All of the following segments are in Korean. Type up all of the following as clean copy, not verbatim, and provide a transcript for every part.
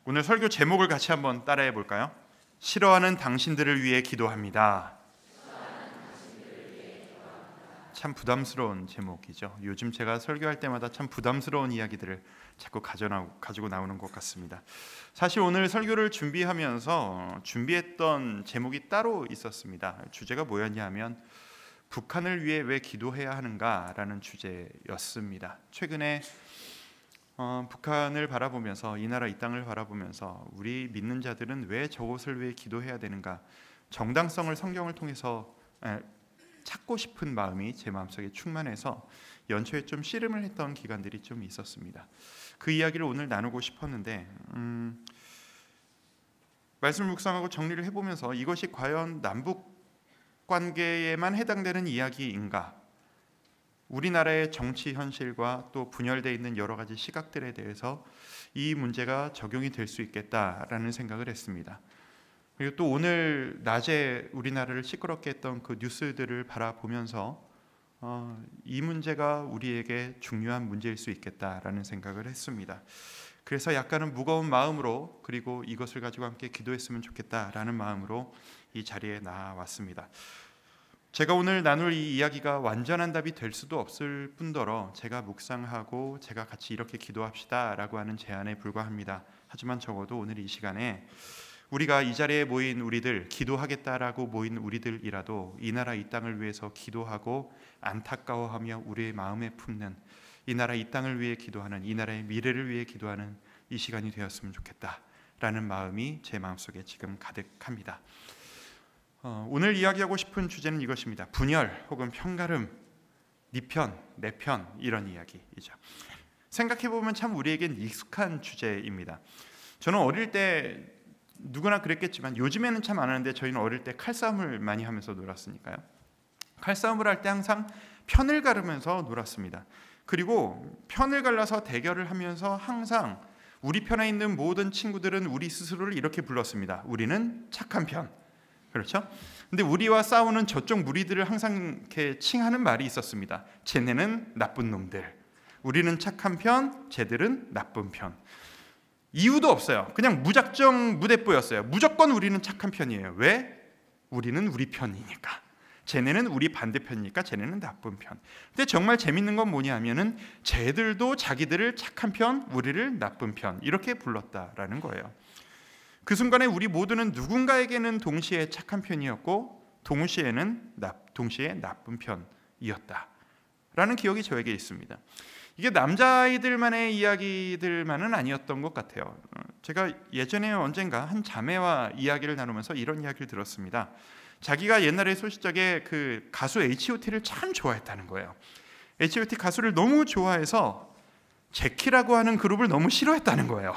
오늘 설교 제목을 같이 한번 따라해 볼까요? 싫어하는 당신들을 위해 기도합니다. 참 부담스러운 제목이죠. 요즘 제가 설교할 때마다 참 부담스러운 이야기들을 자꾸 가지고 나오는 것 같습니다. 사실 오늘 설교를 준비하면서 준비했던 제목이 따로 있었습니다. 주제가 뭐였냐 하면 북한을 위해 왜 기도해야 하는가라는 주제였습니다. 최근에 북한을 바라보면서 이 나라 이 땅을 바라보면서 우리 믿는 자들은 왜 저것을 위해 기도해야 되는가, 정당성을 성경을 통해서 찾고 싶은 마음이 제 마음속에 충만해서 연초에 좀 씨름을 했던 기간들이 좀 있었습니다. 그 이야기를 오늘 나누고 싶었는데 말씀을 묵상하고 정리를 해보면서 이것이 과연 남북 관계에만 해당되는 이야기인가, 우리나라의 정치 현실과 또 분열되어 있는 여러 가지 시각들에 대해서 이 문제가 적용이 될 수 있겠다라는 생각을 했습니다. 그리고 또 오늘 낮에 우리나라를 시끄럽게 했던 그 뉴스들을 바라보면서 이 문제가 우리에게 중요한 문제일 수 있겠다라는 생각을 했습니다. 그래서 약간은 무거운 마음으로, 그리고 이것을 가지고 함께 기도했으면 좋겠다라는 마음으로 이 자리에 나왔습니다. 제가 오늘 나눌 이 이야기가 완전한 답이 될 수도 없을 뿐더러 제가 묵상하고 제가 같이 이렇게 기도합시다 라고 하는 제안에 불과합니다. 하지만 적어도 오늘 이 시간에 우리가 이 자리에 모인 우리들, 기도하겠다라고 모인 우리들이라도 이 나라 이 땅을 위해서 기도하고 안타까워하며 우리의 마음에 품는, 이 나라 이 땅을 위해 기도하는, 이 나라의 미래를 위해 기도하는 이 시간이 되었으면 좋겠다라는 마음이 제 마음속에 지금 가득합니다. 오늘 이야기하고 싶은 주제는 이것입니다. 분열 혹은 편가름, 네 편, 내 편, 이런 이야기이죠. 생각해보면 참 우리에겐 익숙한 주제입니다. 저는 어릴 때 누구나 그랬겠지만 요즘에는 참 안 하는데 저희는 어릴 때 칼싸움을 많이 하면서 놀았으니까요. 칼싸움을 할 때 항상 편을 가르면서 놀았습니다. 그리고 편을 갈라서 대결을 하면서 항상 우리 편에 있는 모든 친구들은 우리 스스로를 이렇게 불렀습니다. 우리는 착한 편. 그렇죠? 근데 우리와 싸우는 저쪽 무리들을 항상 이렇게 칭하는 말이 있었습니다. 쟤네는 나쁜 놈들. 우리는 착한 편, 쟤들은 나쁜 편. 이유도 없어요. 그냥 무작정 무대뽀였어요. 무조건 우리는 착한 편이에요. 왜? 우리는 우리 편이니까. 쟤네는 우리 반대편이니까 쟤네는 나쁜 편. 근데 정말 재밌는 건 뭐냐 하면은 쟤들도 자기들을 착한 편, 우리를 나쁜 편, 이렇게 불렀다라는 거예요. 그 순간에 우리 모두는 누군가에게는 동시에 착한 편이었고 동시에 나쁜 편이었다라는 기억이 저에게 있습니다. 이게 남자아이들만의 이야기들만은 아니었던 것 같아요. 제가 예전에 언젠가 한 자매와 이야기를 나누면서 이런 이야기를 들었습니다. 자기가 옛날에 소시적에 그 가수 H.O.T를 참 좋아했다는 거예요. H.O.T 가수를 너무 좋아해서 제키라고 하는 그룹을 너무 싫어했다는 거예요.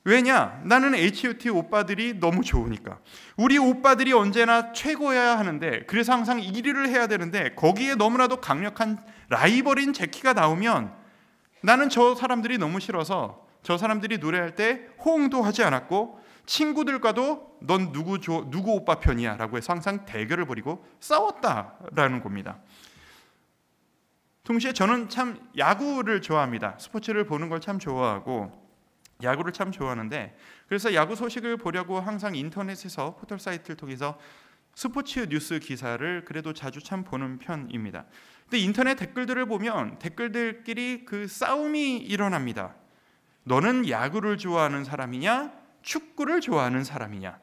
왜냐? 나는 H.O.T 오빠들이 너무 좋으니까. 우리 오빠들이 언제나 최고여야 하는데, 그래서 항상 1위를 해야 되는데 거기에 너무나도 강력한 라이벌인 제키가 나오면 나는 저 사람들이 너무 싫어서 저 사람들이 노래할 때 호응도 하지 않았고 친구들과도 넌 누구 오빠 편이야 라고 해서 항상 대결을 벌이고 싸웠다라는 겁니다. 동시에 저는 참 야구를 좋아합니다. 스포츠를 보는 걸 참 좋아하고 야구를 참 좋아하는데, 그래서 야구 소식을 보려고 항상 인터넷에서 포털 사이트를 통해서 스포츠 뉴스 기사를 그래도 자주 참 보는 편입니다. 근데 인터넷 댓글들을 보면 댓글들끼리 그 싸움이 일어납니다. 너는 야구를 좋아하는 사람이냐, 축구를 좋아하는 사람이냐.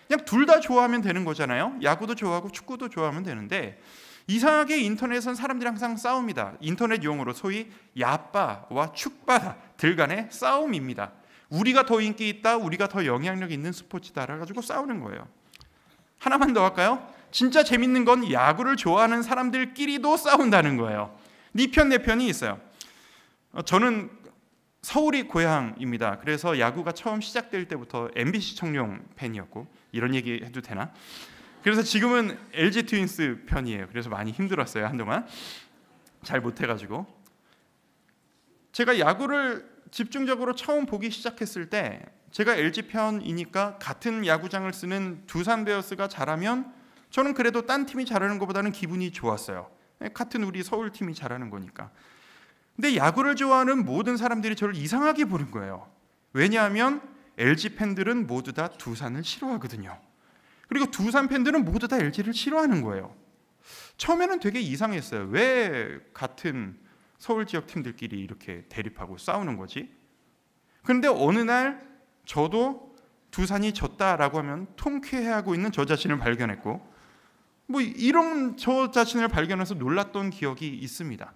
그냥 둘 다 좋아하면 되는 거잖아요. 야구도 좋아하고 축구도 좋아하면 되는데 이상하게 인터넷은 사람들이 항상 싸웁니다. 인터넷 용어로 소위 야빠와 축빠들 간의 싸움입니다. 우리가 더 인기 있다, 우리가 더 영향력 있는 스포츠다라 가지고 싸우는 거예요. 하나만 더 할까요? 진짜 재밌는 건 야구를 좋아하는 사람들끼리도 싸운다는 거예요. 네 편, 내 편이 있어요. 저는 서울이 고향입니다. 그래서 야구가 처음 시작될 때부터 MBC 청룡 팬이었고, 이런 얘기 해도 되나? 그래서 지금은 LG 트윈스 편이에요. 그래서 많이 힘들었어요. 한동안 잘 못해가지고. 제가 야구를 집중적으로 처음 보기 시작했을 때 제가 LG 편이니까 같은 야구장을 쓰는 두산 베어스가 잘하면 저는 그래도 딴 팀이 잘하는 것보다는 기분이 좋았어요. 같은 우리 서울 팀이 잘하는 거니까. 근데 야구를 좋아하는 모든 사람들이 저를 이상하게 보는 거예요. 왜냐하면 LG 팬들은 모두 다 두산을 싫어하거든요. 그리고 두산 팬들은 모두 다 LG를 싫어하는 거예요. 처음에는 되게 이상했어요. 왜 같은 서울 지역 팀들끼리 이렇게 대립하고 싸우는 거지? 그런데 어느 날 저도 두산이 졌다라고 하면 통쾌해하고 있는 저 자신을 발견했고, 뭐 이런 저 자신을 발견해서 놀랐던 기억이 있습니다.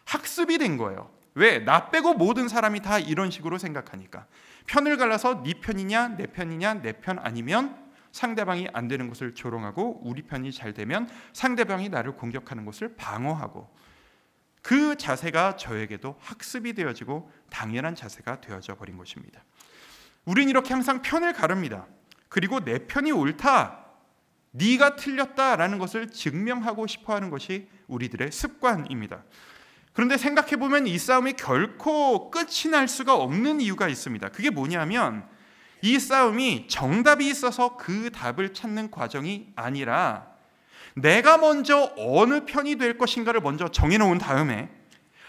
학습이 된 거예요. 왜? 나 빼고 모든 사람이 다 이런 식으로 생각하니까. 편을 갈라서 네 편이냐 내 편이냐, 내 편 아니면 상대방이 안 되는 것을 조롱하고, 우리 편이 잘 되면 상대방이 나를 공격하는 것을 방어하고, 그 자세가 저에게도 학습이 되어지고 당연한 자세가 되어져 버린 것입니다. 우린 이렇게 항상 편을 가릅니다. 그리고 내 편이 옳다, 네가 틀렸다라는 것을 증명하고 싶어하는 것이 우리들의 습관입니다. 그런데 생각해보면 이 싸움이 결코 끝이 날 수가 없는 이유가 있습니다. 그게 뭐냐면 이 싸움이 정답이 있어서 그 답을 찾는 과정이 아니라 내가 먼저 어느 편이 될 것인가를 먼저 정해놓은 다음에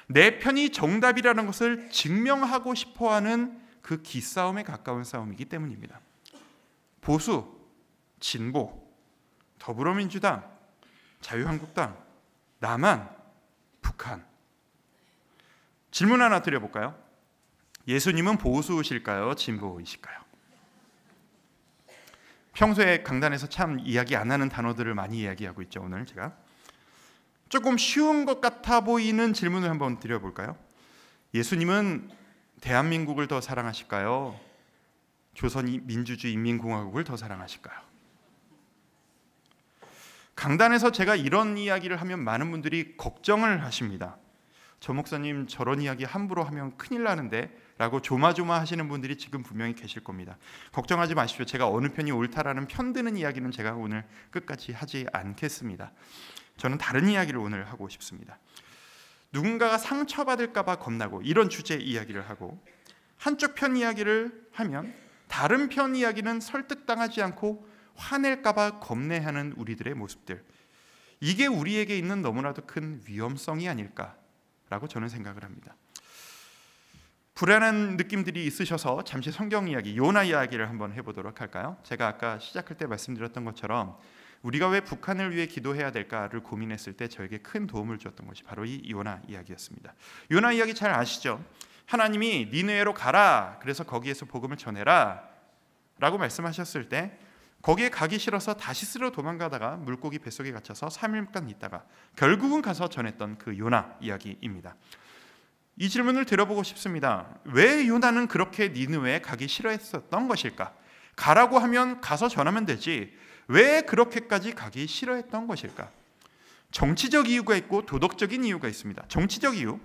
내 편이 정답이라는 것을 증명하고 싶어하는 그 기싸움에 가까운 싸움이기 때문입니다. 보수, 진보, 더불어민주당, 자유한국당, 남한, 북한. 질문 하나 드려볼까요? 예수님은 보수이실까요? 진보이실까요? 평소에 강단에서 참 이야기 안 하는 단어들을 많이 이야기하고 있죠. 오늘 제가 조금 쉬운 것 같아 보이는 질문을 한번 드려볼까요? 예수님은 대한민국을 더 사랑하실까요? 조선민주주의 인민공화국을 더 사랑하실까요? 강단에서 제가 이런 이야기를 하면 많은 분들이 걱정을 하십니다. 저 목사님 저런 이야기 함부로 하면 큰일 나는데 라고 조마조마하시는 분들이 지금 분명히 계실 겁니다. 걱정하지 마십시오. 제가 어느 편이 옳다라는 편드는 이야기는 제가 오늘 끝까지 하지 않겠습니다. 저는 다른 이야기를 오늘 하고 싶습니다. 누군가가 상처받을까 봐 겁나고 이런 주제 이야기를 하고, 한쪽 편 이야기를 하면 다른 편 이야기는 설득당하지 않고 화낼까 봐 겁내하는 우리들의 모습들, 이게 우리에게 있는 너무나도 큰 위험성이 아닐까라고 저는 생각을 합니다. 불안한 느낌들이 있으셔서 잠시 성경 이야기, 요나 이야기를 한번 해보도록 할까요? 제가 아까 시작할 때 말씀드렸던 것처럼 우리가 왜 북한을 위해 기도해야 될까를 고민했을 때 저에게 큰 도움을 주었던 것이 바로 이 요나 이야기였습니다. 요나 이야기 잘 아시죠? 하나님이 니느웨로 가라, 그래서 거기에서 복음을 전해라 라고 말씀하셨을 때 거기에 가기 싫어서 다시스로 도망가다가 물고기 뱃속에 갇혀서 3일간 있다가 결국은 가서 전했던 그 요나 이야기입니다. 이 질문을 들어보고 싶습니다. 왜 요나는 그렇게 니느웨에 가기 싫어했었던 것일까? 가라고 하면 가서 전하면 되지, 왜 그렇게까지 가기 싫어했던 것일까? 정치적 이유가 있고 도덕적인 이유가 있습니다. 정치적 이유,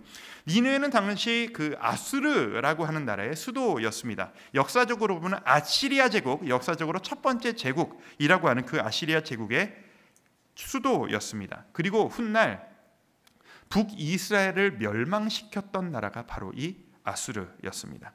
니느웨는 당시 그 아수르라고 하는 나라의 수도였습니다. 역사적으로 보면 아시리아 제국, 역사적으로 첫 번째 제국이라고 하는 그 아시리아 제국의 수도였습니다. 그리고 훗날 북이스라엘을 멸망시켰던 나라가 바로 이 아수르였습니다.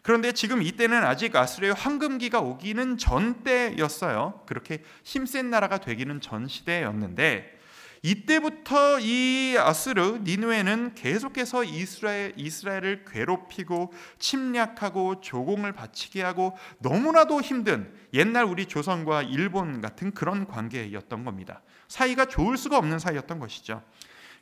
그런데 지금 이때는 아직 아수르의 황금기가 오기는 전 때였어요. 그렇게 힘센 나라가 되기는 전 시대였는데, 이때부터 이 아수르 니느웨는 계속해서 이스라엘을 괴롭히고 침략하고 조공을 바치게 하고 너무나도 힘든 옛날 우리 조선과 일본 같은 그런 관계였던 겁니다. 사이가 좋을 수가 없는 사이였던 것이죠.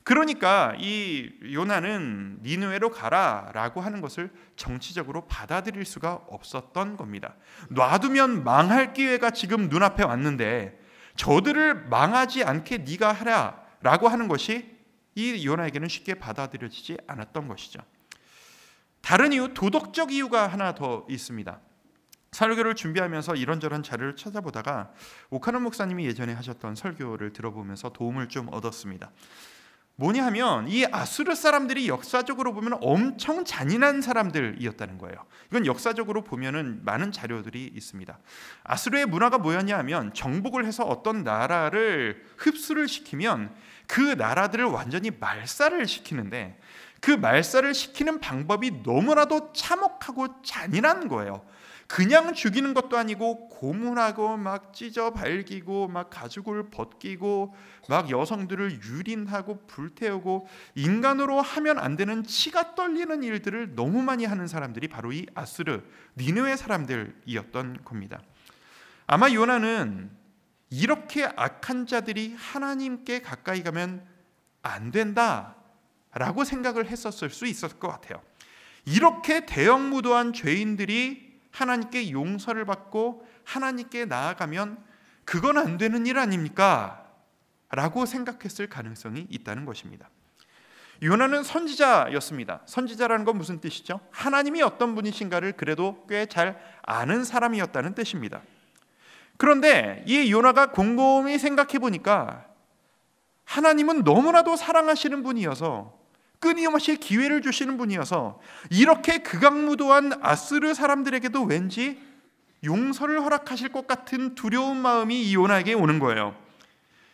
그러니까 이 요나는 니느웨로 가라라고 하는 것을 정치적으로 받아들일 수가 없었던 겁니다. 놔두면 망할 기회가 지금 눈앞에 왔는데 저들을 망하지 않게 네가 하라라고 하는 것이 이 요나에게는 쉽게 받아들여지지 않았던 것이죠. 다른 이유, 도덕적 이유가 하나 더 있습니다. 설교를 준비하면서 이런저런 자료를 찾아보다가 오카노 목사님이 예전에 하셨던 설교를 들어보면서 도움을 좀 얻었습니다. 뭐냐 하면 이 아수르 사람들이 역사적으로 보면 엄청 잔인한 사람들이었다는 거예요. 이건 역사적으로 보면은 많은 자료들이 있습니다. 아수르의 문화가 뭐였냐 하면 정복을 해서 어떤 나라를 흡수를 시키면 그 나라들을 완전히 말살을 시키는데, 그 말살을 시키는 방법이 너무나도 참혹하고 잔인한 거예요. 그냥 죽이는 것도 아니고 고문하고 막 찢어 발기고 막 가죽을 벗기고 막 여성들을 유린하고 불태우고 인간으로 하면 안 되는 치가 떨리는 일들을 너무 많이 하는 사람들이 바로 이 아수르 니느웨 사람들이었던 겁니다. 아마 요나는 이렇게 악한 자들이 하나님께 가까이 가면 안 된다라고 생각을 했었을 수 있었을 것 같아요. 이렇게 대형무도한 죄인들이 하나님께 용서를 받고 하나님께 나아가면 그건 안 되는 일 아닙니까? 라고 생각했을 가능성이 있다는 것입니다. 요나는 선지자였습니다. 선지자라는 건 무슨 뜻이죠? 하나님이 어떤 분이신가를 그래도 꽤 잘 아는 사람이었다는 뜻입니다. 그런데 이 요나가 곰곰이 생각해 보니까 하나님은 너무나도 사랑하시는 분이어서 끊임없이 기회를 주시는 분이어서 이렇게 극악무도한 아수르 사람들에게도 왠지 용서를 허락하실 것 같은 두려운 마음이 이 요나에게 오는 거예요.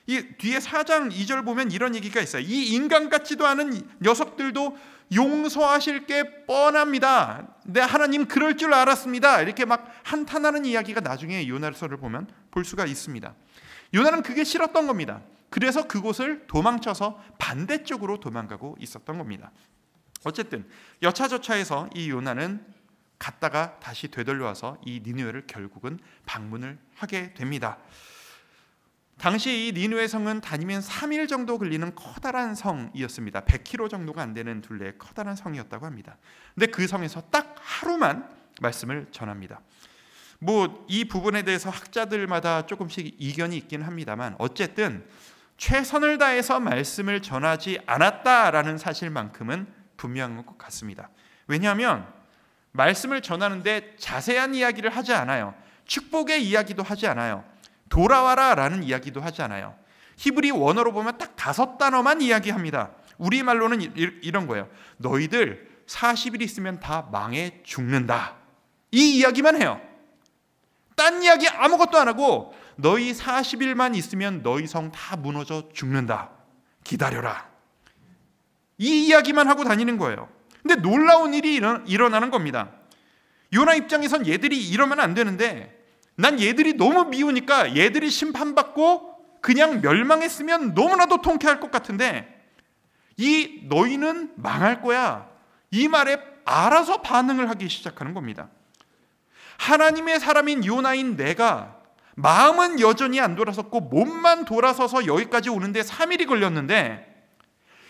이 뒤에 4장 2절 보면 이런 얘기가 있어요. 이 인간 같지도 않은 녀석들도 용서하실 게 뻔합니다. 네, 하나님 그럴 줄 알았습니다. 이렇게 막 한탄하는 이야기가 나중에 요나서를 보면 볼 수가 있습니다. 요나는 그게 싫었던 겁니다. 그래서 그곳을 도망쳐서 반대쪽으로 도망가고 있었던 겁니다. 어쨌든 여차저차해서 이 요나는 갔다가 다시 되돌려와서 이 니느웨를 결국은 방문을 하게 됩니다. 당시 이 니느웨 성은 다니면 3일 정도 걸리는 커다란 성이었습니다. 100km 정도가 안 되는 둘레의 커다란 성이었다고 합니다. 근데 그 성에서 딱 하루만 말씀을 전합니다. 이 부분에 대해서 학자들마다 조금씩 이견이 있긴 합니다만 어쨌든 최선을 다해서 말씀을 전하지 않았다라는 사실만큼은 분명한 것 같습니다. 왜냐하면 말씀을 전하는데 자세한 이야기를 하지 않아요. 축복의 이야기도 하지 않아요. 돌아와라 라는 이야기도 하지 않아요. 히브리 원어로 보면 딱 5단어만 이야기합니다. 우리말로는 이런 거예요. 너희들 40일 있으면 다 망해 죽는다. 이 이야기만 해요. 딴 이야기 아무것도 안 하고 너희 40일만 있으면 너희 성 다 무너져 죽는다. 기다려라. 이 이야기만 하고 다니는 거예요. 근데 놀라운 일이 일어나는 겁니다. 요나 입장에선 얘들이 이러면 안 되는데 난 얘들이 너무 미우니까 얘들이 심판받고 그냥 멸망했으면 너무나도 통쾌할 것 같은데 이 너희는 망할 거야. 이 말에 알아서 반응을 하기 시작하는 겁니다. 하나님의 사람인 요나인 내가 마음은 여전히 안 돌아섰고 몸만 돌아서서 여기까지 오는데 3일이 걸렸는데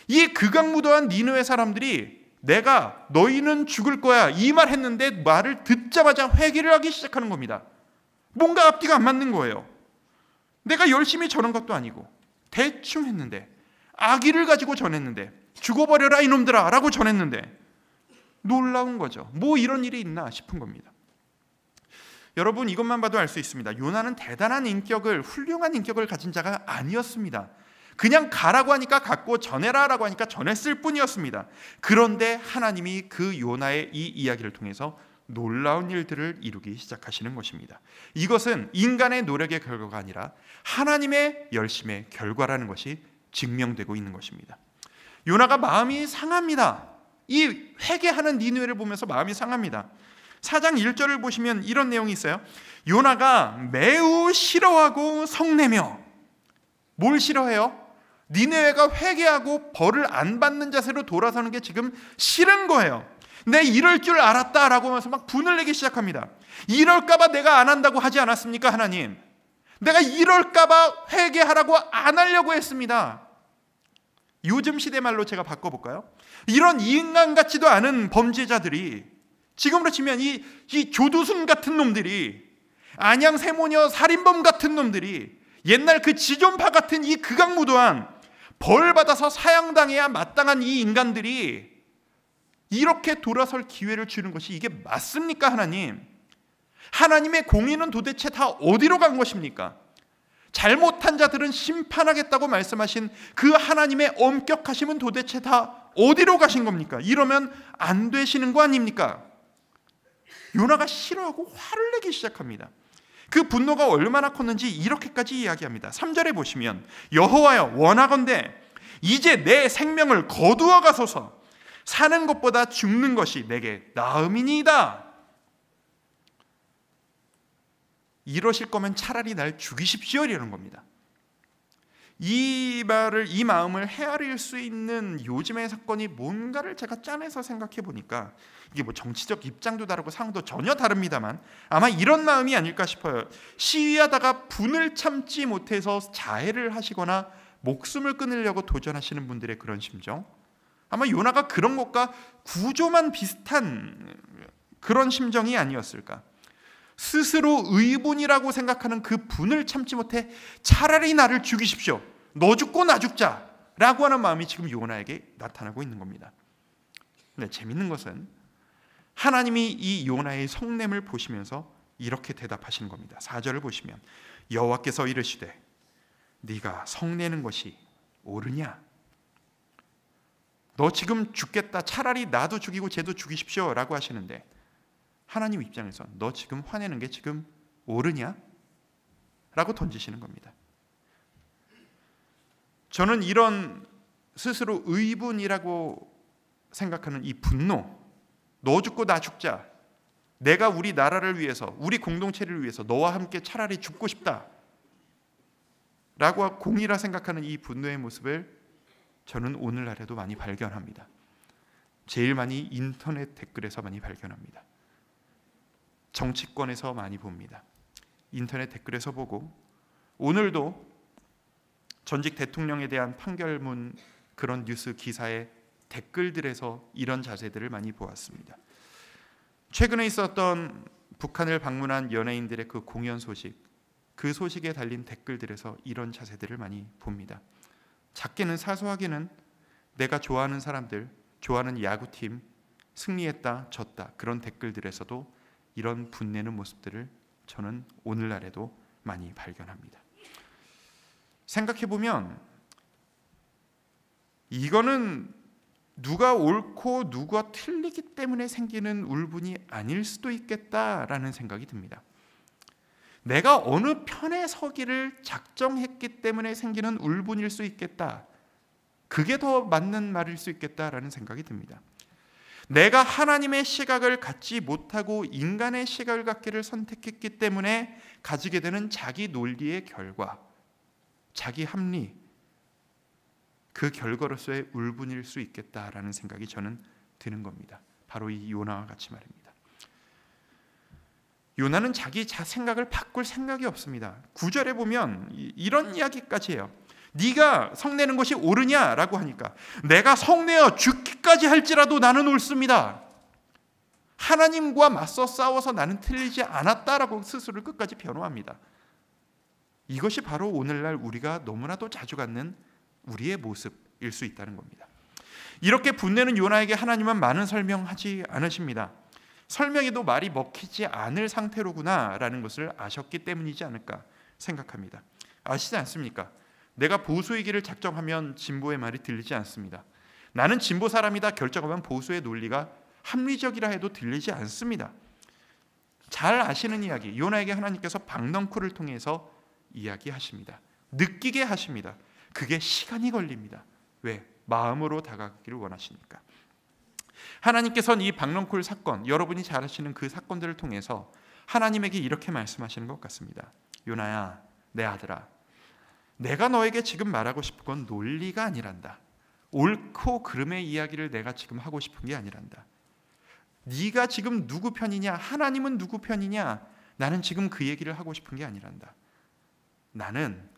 이 극악무도한 니느웨 사람들이 내가 너희는 죽을 거야 이 말 했는데 말을 듣자마자 회개를 하기 시작하는 겁니다. 뭔가 앞뒤가 안 맞는 거예요. 내가 열심히 전한 것도 아니고 대충 했는데 악의를 가지고 전했는데 죽어버려라 이놈들아 라고 전했는데 놀라운 거죠. 이런 일이 있나 싶은 겁니다. 여러분 이것만 봐도 알 수 있습니다. 요나는 대단한 인격을 훌륭한 인격을 가진 자가 아니었습니다. 그냥 가라고 하니까 갔고 전해라라고 하니까 전했을 뿐이었습니다. 그런데 하나님이 그 요나의 이 이야기를 통해서 놀라운 일들을 이루기 시작하시는 것입니다. 이것은 인간의 노력의 결과가 아니라 하나님의 열심의 결과라는 것이 증명되고 있는 것입니다. 요나가 마음이 상합니다. 이 회개하는 니느웨를 보면서 마음이 상합니다. 4장 1절을 보시면 이런 내용이 있어요. 요나가 매우 싫어하고 성내며 뭘 싫어해요? 니느웨가 회개하고 벌을 안 받는 자세로 돌아서는 게 지금 싫은 거예요. 내 이럴 줄 알았다라고 하면서 막 분을 내기 시작합니다. 이럴까 봐 내가 안 한다고 하지 않았습니까 하나님? 내가 이럴까 봐 회개하라고 안 하려고 했습니다. 요즘 시대 말로 제가 바꿔볼까요? 이런 인간 같지도 않은 범죄자들이 지금으로 치면 이 조두순 같은 놈들이 안양 세모녀 살인범 같은 놈들이 옛날 그 지존파 같은 이 극악무도한 벌 받아서 사형당해야 마땅한 이 인간들이 이렇게 돌아설 기회를 주는 것이 이게 맞습니까 하나님? 하나님의 공의는 도대체 다 어디로 간 것입니까? 잘못한 자들은 심판하겠다고 말씀하신 그 하나님의 엄격하심은 도대체 다 어디로 가신 겁니까? 이러면 안 되시는 거 아닙니까? 요나가 싫어하고 화를 내기 시작합니다. 그 분노가 얼마나 컸는지 이렇게까지 이야기합니다. 3절에 보시면 여호와여 원하건대 이제 내 생명을 거두어 가소서 사는 것보다 죽는 것이 내게 나음이니이다. 이러실 거면 차라리 날 죽이십시오 이러는 겁니다. 이 마음을 헤아릴 수 있는 요즘의 사건이 뭔가를 제가 짜내서 생각해 보니까 이게 뭐 정치적 입장도 다르고 상황도 전혀 다릅니다만 아마 이런 마음이 아닐까 싶어요. 시위하다가 분을 참지 못해서 자해를 하시거나 목숨을 끊으려고 도전하시는 분들의 그런 심정, 아마 요나가 그런 것과 구조만 비슷한 그런 심정이 아니었을까. 스스로 의분이라고 생각하는 그 분을 참지 못해 차라리 나를 죽이십시오, 너 죽고 나 죽자 라고 하는 마음이 지금 요나에게 나타나고 있는 겁니다. 근데 재밌는 것은 하나님이 이 요나의 성냄을 보시면서 이렇게 대답하시는 겁니다. 4절을 보시면 여호와께서 이르시되 네가 성내는 것이 옳으냐? 너 지금 죽겠다, 차라리 나도 죽이고 쟤도 죽이십시오 라고 하시는데 하나님 입장에서 너 지금 화내는 게 지금 옳으냐? 라고 던지시는 겁니다. 저는 이런 스스로 의분이라고 생각하는 이 분노, 너 죽고 나 죽자, 내가 우리 나라를 위해서, 우리 공동체를 위해서 너와 함께 차라리 죽고 싶다 라고 공의라 생각하는 이 분노의 모습을 저는 오늘날에도 많이 발견합니다. 제일 많이 인터넷 댓글에서 많이 발견합니다. 정치권에서 많이 봅니다. 인터넷 댓글에서 보고 오늘도 전직 대통령에 대한 판결문 그런 뉴스 기사의 댓글들에서 이런 자세들을 많이 보았습니다. 최근에 있었던 북한을 방문한 연예인들의 그 공연 소식, 그 소식에 달린 댓글들에서 이런 자세들을 많이 봅니다. 작게는 사소하게는 내가 좋아하는 사람들, 좋아하는 야구팀 승리했다, 졌다 그런 댓글들에서도 이런 분내는 모습들을 저는 오늘날에도 많이 발견합니다. 생각해보면 이거는 누가 옳고 누가 틀리기 때문에 생기는 울분이 아닐 수도 있겠다라는 생각이 듭니다. 내가 어느 편에 서기를 작정했기 때문에 생기는 울분일 수 있겠다, 그게 더 맞는 말일 수 있겠다라는 생각이 듭니다. 내가 하나님의 시각을 갖지 못하고 인간의 시각을 갖기를 선택했기 때문에 가지게 되는 자기 논리의 결과, 자기 합리, 그 결과로서의 울분일 수 있겠다라는 생각이 저는 드는 겁니다. 바로 이 요나와 같이 말입니다. 요나는 자기 생각을 바꿀 생각이 없습니다. 9절에 보면 이런 이야기까지 해요. 네가 성내는 것이 옳으냐라고 하니까 내가 성내어 죽기까지 할지라도 나는 옳습니다. 하나님과 맞서 싸워서 나는 틀리지 않았다라고 스스로를 끝까지 변호합니다. 이것이 바로 오늘날 우리가 너무나도 자주 갖는 우리의 모습일 수 있다는 겁니다. 이렇게 분내는 요나에게 하나님은 많은 설명하지 않으십니다. 설명해도 말이 먹히지 않을 상태로구나라는 것을 아셨기 때문이지 않을까 생각합니다. 아시지 않습니까? 내가 보수의 길을 작정하면 진보의 말이 들리지 않습니다. 나는 진보 사람이다 결정하면 보수의 논리가 합리적이라 해도 들리지 않습니다. 잘 아시는 이야기, 요나에게 하나님께서 박넝쿨을 통해서 이야기하십니다. 느끼게 하십니다. 그게 시간이 걸립니다. 왜? 마음으로 다가가기를 원하시니까. 하나님께서는 이 박넝쿨 사건, 여러분이 잘 아시는 그 사건들을 통해서 하나님에게 이렇게 말씀하시는 것 같습니다. 요나야, 내 아들아, 내가 너에게 지금 말하고 싶은 건 논리가 아니란다. 옳고 그름의 이야기를 내가 지금 하고 싶은 게 아니란다. 네가 지금 누구 편이냐, 하나님은 누구 편이냐, 나는 지금 그 얘기를 하고 싶은 게 아니란다. 나는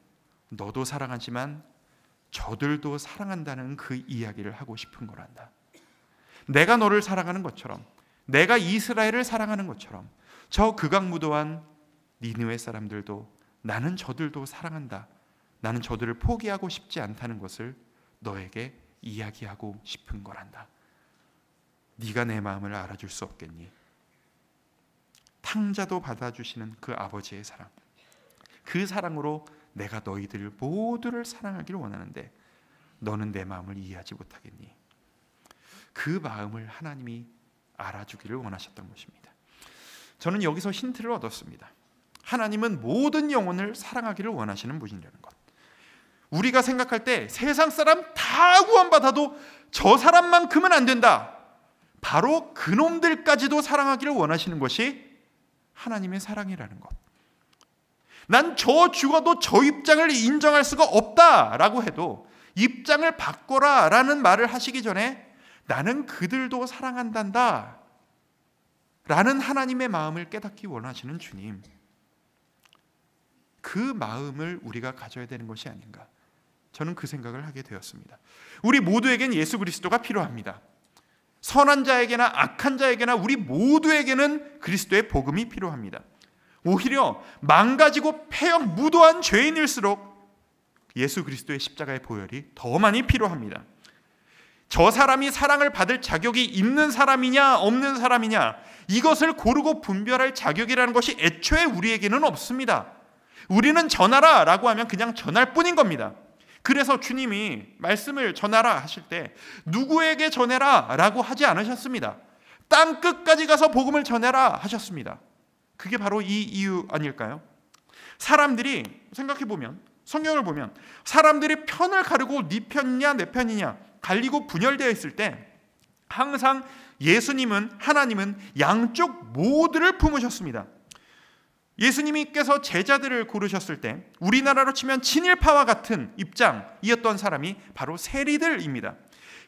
너도 사랑하지만 저들도 사랑한다는 그 이야기를 하고 싶은 거란다. 내가 너를 사랑하는 것처럼, 내가 이스라엘을 사랑하는 것처럼 저 극악무도한 니느웨 사람들도 나는 저들도 사랑한다. 나는 저들을 포기하고 싶지 않다는 것을 너에게 이야기하고 싶은 거란다. 네가 내 마음을 알아줄 수 없겠니? 탕자도 받아주시는 그 아버지의 사랑, 그 사랑으로 내가 너희들 모두를 사랑하기를 원하는데 너는 내 마음을 이해하지 못하겠니? 그 마음을 하나님이 알아주기를 원하셨던 것입니다. 저는 여기서 힌트를 얻었습니다. 하나님은 모든 영혼을 사랑하기를 원하시는 분이라는 것. 우리가 생각할 때 세상 사람 다 구원받아도 저 사람만큼은 안 된다, 바로 그놈들까지도 사랑하기를 원하시는 것이 하나님의 사랑이라는 것. 난 저 죽어도 저 입장을 인정할 수가 없다라고 해도 입장을 바꿔라 라는 말을 하시기 전에 나는 그들도 사랑한단다 라는 하나님의 마음을 깨닫기 원하시는 주님, 그 마음을 우리가 가져야 되는 것이 아닌가, 저는 그 생각을 하게 되었습니다. 우리 모두에겐 예수 그리스도가 필요합니다. 선한 자에게나 악한 자에게나 우리 모두에게는 그리스도의 복음이 필요합니다. 오히려 망가지고 폐역 무도한 죄인일수록 예수 그리스도의 십자가의 보혈이 더 많이 필요합니다. 저 사람이 사랑을 받을 자격이 있는 사람이냐 없는 사람이냐, 이것을 고르고 분별할 자격이라는 것이 애초에 우리에게는 없습니다. 우리는 전하라 라고 하면 그냥 전할 뿐인 겁니다. 그래서 주님이 말씀을 전하라 하실 때 누구에게 전해라 라고 하지 않으셨습니다. 땅 끝까지 가서 복음을 전해라 하셨습니다. 그게 바로 이 이유 아닐까요? 사람들이 생각해보면, 성경을 보면 사람들이 편을 가르고 네 편이냐 내 편이냐 갈리고 분열되어 있을 때 항상 예수님은, 하나님은 양쪽 모두를 품으셨습니다. 예수님께서 제자들을 고르셨을 때 우리나라로 치면 친일파와 같은 입장이었던 사람이 바로 세리들입니다.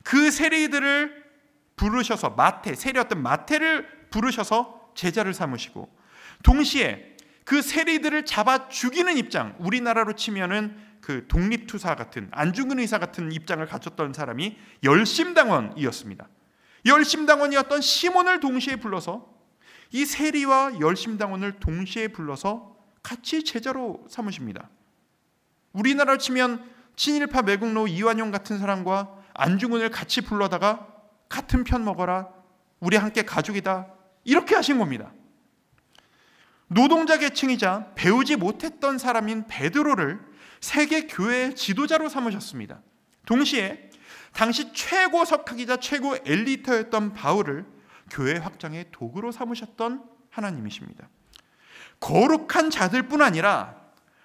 그 세리들을 부르셔서 세리였던 마태를 부르셔서 제자를 삼으시고, 동시에 그 세리들을 잡아 죽이는 입장, 우리나라로 치면은 그 독립투사 같은, 안중근 의사 같은 입장을 갖췄던 사람이 열심당원이었습니다. 열심당원이었던 시몬을 동시에 불러서, 이 세리와 열심당원을 동시에 불러서 같이 제자로 삼으십니다. 우리나라로 치면 친일파 매국노 이완용 같은 사람과 안중근을 같이 불러다가 같은 편 먹어라, 우리 함께 가족이다, 이렇게 하신 겁니다. 노동자 계층이자 배우지 못했던 사람인 베드로를 세계 교회의 지도자로 삼으셨습니다. 동시에 당시 최고 석학이자 최고 엘리트였던 바울을 교회 확장의 도구로 삼으셨던 하나님이십니다. 거룩한 자들뿐 아니라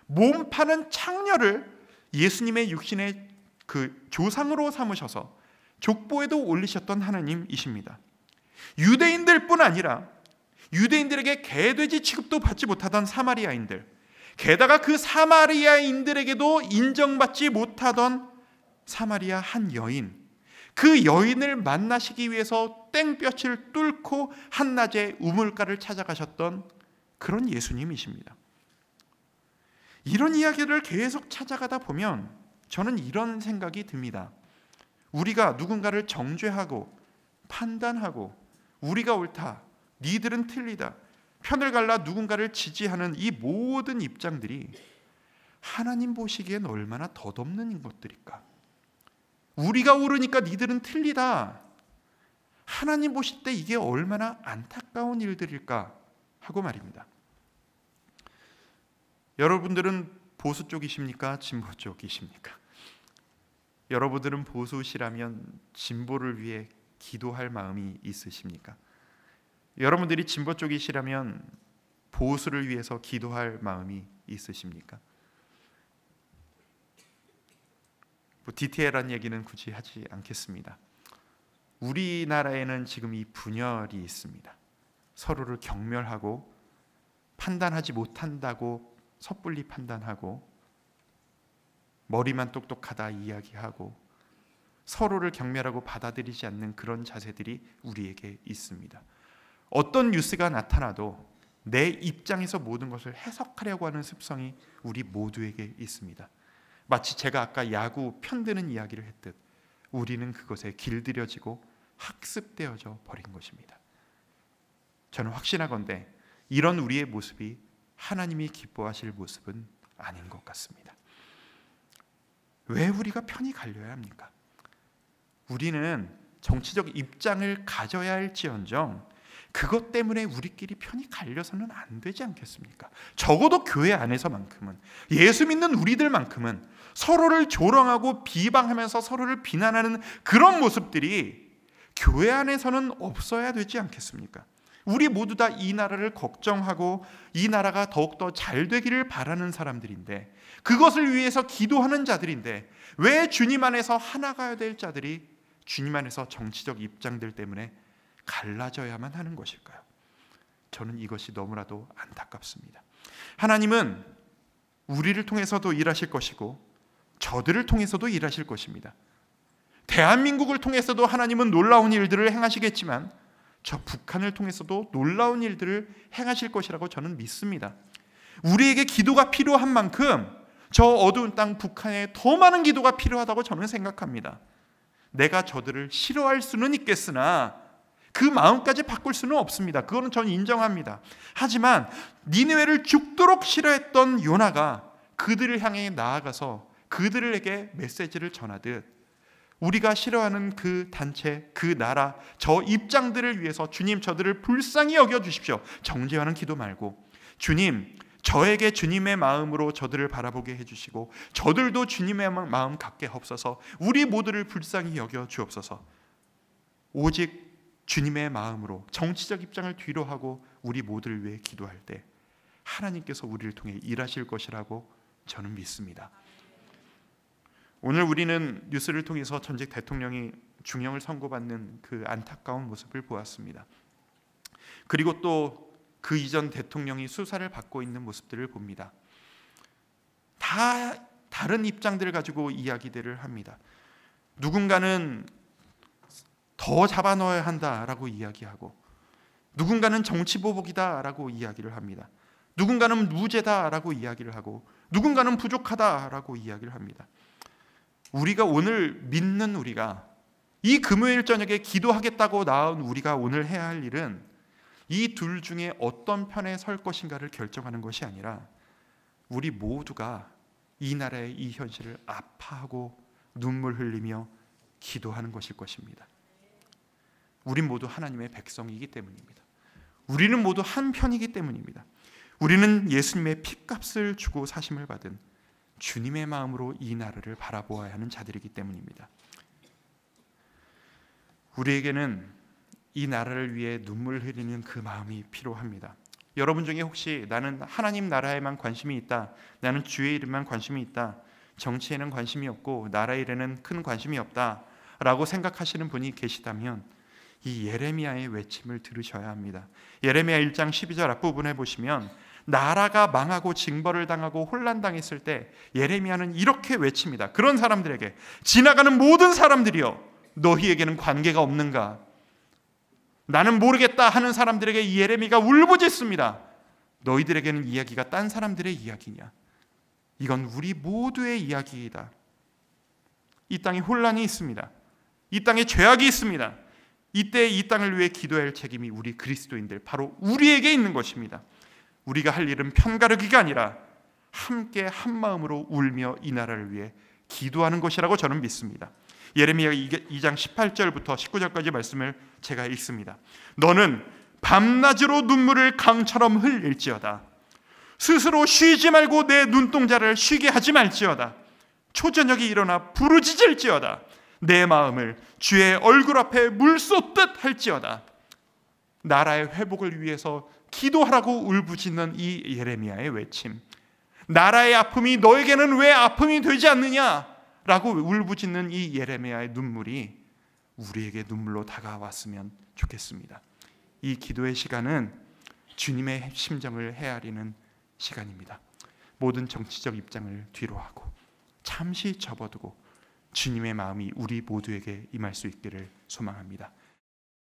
몸 파는 창녀를 예수님의 육신의 그 조상으로 삼으셔서 족보에도 올리셨던 하나님이십니다. 유대인들뿐 아니라 유대인들에게 개돼지 취급도 받지 못하던 사마리아인들, 게다가 그 사마리아인들에게도 인정받지 못하던 사마리아 한 여인, 그 여인을 만나시기 위해서 땡볕을 뚫고 한낮에 우물가를 찾아가셨던 그런 예수님이십니다. 이런 이야기를 계속 찾아가다 보면 저는 이런 생각이 듭니다. 우리가 누군가를 정죄하고 판단하고 우리가 옳다, 니들은 틀리다, 편을 갈라 누군가를 지지하는 이 모든 입장들이 하나님 보시기엔 얼마나 덧없는 것들일까? 우리가 옳으니까 니들은 틀리다, 하나님 보실 때 이게 얼마나 안타까운 일들일까 하고 말입니다. 여러분들은 보수 쪽이십니까? 진보 쪽이십니까? 여러분들은 보수시라면 진보를 위해 기도할 마음이 있으십니까? 여러분들이 진보 쪽이시라면 보수를 위해서 기도할 마음이 있으십니까? 디테일한 얘기는 굳이 하지 않겠습니다. 우리나라에는 지금 이 분열이 있습니다. 서로를 경멸하고 판단하지 못한다고 섣불리 판단하고 머리만 똑똑하다 이야기하고 서로를 경멸하고 받아들이지 않는 그런 자세들이 우리에게 있습니다. 어떤 뉴스가 나타나도 내 입장에서 모든 것을 해석하려고 하는 습성이 우리 모두에게 있습니다. 마치 제가 아까 야구 편드는 이야기를 했듯 우리는 그것에 길들여지고 학습되어져 버린 것입니다. 저는 확신하건대 이런 우리의 모습이 하나님이 기뻐하실 모습은 아닌 것 같습니다. 왜 우리가 편이 갈려야 합니까? 우리는 정치적 입장을 가져야 할지언정 그것 때문에 우리끼리 편이 갈려서는 안 되지 않겠습니까? 적어도 교회 안에서만큼은, 예수 믿는 우리들만큼은 서로를 조롱하고 비방하면서 서로를 비난하는 그런 모습들이 교회 안에서는 없어야 되지 않겠습니까? 우리 모두 다 이 나라를 걱정하고 이 나라가 더욱더 잘 되기를 바라는 사람들인데, 그것을 위해서 기도하는 자들인데, 왜 주님 안에서 하나가 될 자들이 주님 안에서 정치적 입장들 때문에 갈라져야만 하는 것일까요? 저는 이것이 너무나도 안타깝습니다. 하나님은 우리를 통해서도 일하실 것이고 저들을 통해서도 일하실 것입니다. 대한민국을 통해서도 하나님은 놀라운 일들을 행하시겠지만 저 북한을 통해서도 놀라운 일들을 행하실 것이라고 저는 믿습니다. 우리에게 기도가 필요한 만큼 저 어두운 땅 북한에 더 많은 기도가 필요하다고 저는 생각합니다. 내가 저들을 싫어할 수는 있겠으나 그 마음까지 바꿀 수는 없습니다. 그거는 저는 인정합니다. 하지만 니느웨를 죽도록 싫어했던 요나가 그들을 향해 나아가서 그들에게 메시지를 전하듯, 우리가 싫어하는 그 단체, 그 나라, 저 입장들을 위해서 주님 저들을 불쌍히 여겨주십시오. 정죄하는 기도 말고, 주님 저에게 주님의 마음으로 저들을 바라보게 해주시고 저들도 주님의 마음 갖게 하옵소서. 우리 모두를 불쌍히 여겨 주옵소서. 오직 주님의 마음으로 정치적 입장을 뒤로 하고 우리 모두를 위해 기도할 때 하나님께서 우리를 통해 일하실 것이라고 저는 믿습니다. 오늘 우리는 뉴스를 통해서 전직 대통령이 중형을 선고받는 그 안타까운 모습을 보았습니다. 그리고 또 그 이전 대통령이 수사를 받고 있는 모습들을 봅니다. 다 다른 입장들을 가지고 이야기들을 합니다. 누군가는 더 잡아넣어야 한다라고 이야기하고, 누군가는 정치보복이다라고 이야기를 합니다. 누군가는 무죄다라고 이야기를 하고, 누군가는 부족하다라고 이야기를 합니다. 우리가 오늘 믿는 우리가, 이 금요일 저녁에 기도하겠다고 나온 우리가 오늘 해야 할 일은 이 둘 중에 어떤 편에 설 것인가를 결정하는 것이 아니라 우리 모두가 이 나라의 이 현실을 아파하고 눈물 흘리며 기도하는 것일 것입니다. 우린 모두 하나님의 백성이기 때문입니다. 우리는 모두 한 편이기 때문입니다. 우리는 예수님의 핏값을 주고 사심을 받은 주님의 마음으로 이 나라를 바라보아야 하는 자들이기 때문입니다. 우리에게는 이 나라를 위해 눈물 흘리는 그 마음이 필요합니다. 여러분 중에 혹시 나는 하나님 나라에만 관심이 있다, 나는 주의 이름만 관심이 있다, 정치에는 관심이 없고 나라 일에는 큰 관심이 없다 라고 생각하시는 분이 계시다면 이 예레미야의 외침을 들으셔야 합니다. 예레미야 1장 12절 앞부분에 보시면 나라가 망하고 징벌을 당하고 혼란당했을 때 예레미야는 이렇게 외칩니다. 그런 사람들에게, 지나가는 모든 사람들이여 너희에게는 관계가 없는가? 나는 모르겠다 하는 사람들에게 이 예레미야가 울부짖습니다. 너희들에게는 이야기가 딴 사람들의 이야기냐? 이건 우리 모두의 이야기이다. 이 땅에 혼란이 있습니다. 이 땅에 죄악이 있습니다. 이때 이 땅을 위해 기도해야 할 책임이 우리 그리스도인들, 바로 우리에게 있는 것입니다. 우리가 할 일은 편가르기가 아니라 함께 한 마음으로 울며 이 나라를 위해 기도하는 것이라고 저는 믿습니다. 예레미야 2장 18절부터 19절까지 말씀을 제가 읽습니다. 너는 밤낮으로 눈물을 강처럼 흘릴지어다. 스스로 쉬지 말고 내 눈동자를 쉬게 하지 말지어다. 초저녁에 일어나 부르짖을지어다. 내 마음을 주의 얼굴 앞에 물 쏟듯 할지어다. 나라의 회복을 위해서 기도하라고 울부짖는 이 예레미야의 외침, 나라의 아픔이 너에게는 왜 아픔이 되지 않느냐 라고 울부짖는 이 예레미야의 눈물이 우리에게 눈물로 다가왔으면 좋겠습니다. 이 기도의 시간은 주님의 심정을 헤아리는 시간입니다. 모든 정치적 입장을 뒤로하고 잠시 접어두고 주님의 마음이 우리 모두에게 임할 수 있기를 소망합니다.